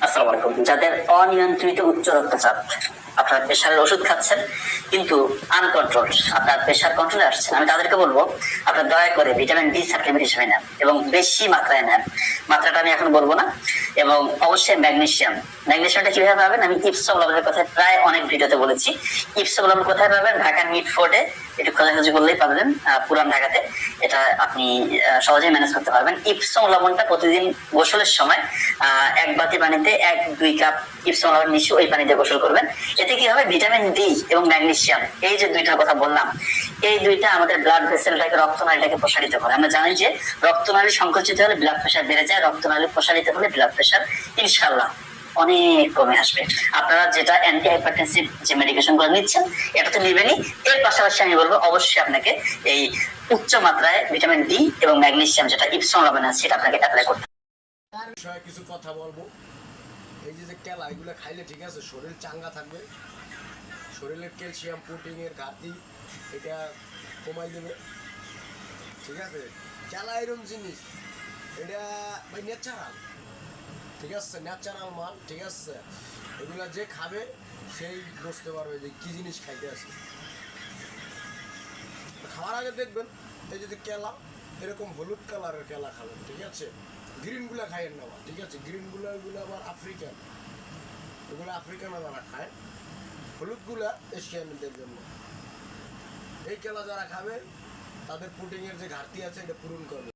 আসসালামু আলাইকুম। যাদের অনিয়ন্ত্রিত উচ্চ রক্তচাপ, আপনার প্রেশারের ওষুধ খাচ্ছেন কিন্তু আনকন্ট্রোল, আপনার প্রেশার কন্ট্রোলে আসছে, আমি তাদেরকে বলবো আপনার দয়া করে ভিটামিন ডি সাপ্লিমেন্ট হিসেবে নেন এবং বেশি মাত্রায় নেন। মাত্রাটা আমি এখন বলবো না। এবং অবশ্যই ম্যাগনেসিয়াম। ম্যাগনেসিয়ামটা কিভাবে পাবেন আমি ইপসম লবণের কথা প্রায় অনেক ভিডিওতে বলেছি। ইপসম লবণ কোথায় পাবেন? ঢাকার মিডফোর্ডে একটু খোঁজাখুঁজি করলেই পাবেন, পুরান ঢাকাতে। এটা আপনি সহজেই ম্যানেজ করতে পারবেন। ইপসম লবণটা প্রতিদিন গোসলের সময় 1 বাটি পানিতে 1-2 কাপ ইপসম লবণ মিশিয়ে ওই পানিতে গোসল করবেন। এতে কি হবে? ভিটামিন ডি এবং ম্যাগনেসিয়াম, এই যে দুইটার কথা বললাম, এই দুইটা আমাদের ব্লাড ভেসেলটাকে, রক্তনালীটাকে প্রসারিত করে। আমরা জানি যে রক্তনালী সংকুচিত হলে ব্লাড প্রেশার বেড়ে যায়, রক্তনালী প্রসারিত হলে ব্লাড প্রেশার ইনশাআল্লাহ অনেক কমে আসবে। আপনারা যেটা অ্যান্টি হাইপারটেনসিভ যে মেডিকেশন গুলো নিচ্ছেন এটা তো নিবেনই, এর পাশাপাশি আমি বলবো অবশ্যই আপনাকে এই উচ্চ মাত্রায় ভিটামিন ডি এবং ম্যাগনেসিয়াম যেটা ইপসম লবণ আছে সেটা আপনাকে অ্যাপ্লাই করতে হবে। তার বিষয়ে কিছু কথা বলবো। এই যে কেলা, এগুলো খাইলে ঠিক আছে শরীর চাঙ্গা থাকবে, শরীরের ক্যালসিয়াম প্রোটিনের ঘাটতি এটা কমাই দেবে, ঠিক আছে। কেলা এরকম জিনিস, এটা ভাই ন্যাচারাল, ঠিক আছে, ন্যাচারাল মাল, ঠিক আছে। এগুলা যে খাবে সেই বুঝতে পারবে যে কী জিনিস খাইতে আছে। খাওয়ার আগে দেখবেন এই যদি কেলা এরকম হলুদ কালারের কেলা খাবেন, ঠিক আছে। গ্রিনগুলা খাইয়েন না, ঠিক আছে। গ্রিনগুলো এগুলো আবার আফ্রিকান, এগুলো আফ্রিকানরা যারা খায়, হলুদগুলা এশিয়ানদের জন্য। এই কেলা যারা খাবে তাদের প্রোটিনের যে ঘাটতি আছে এটা পূরণ করবে।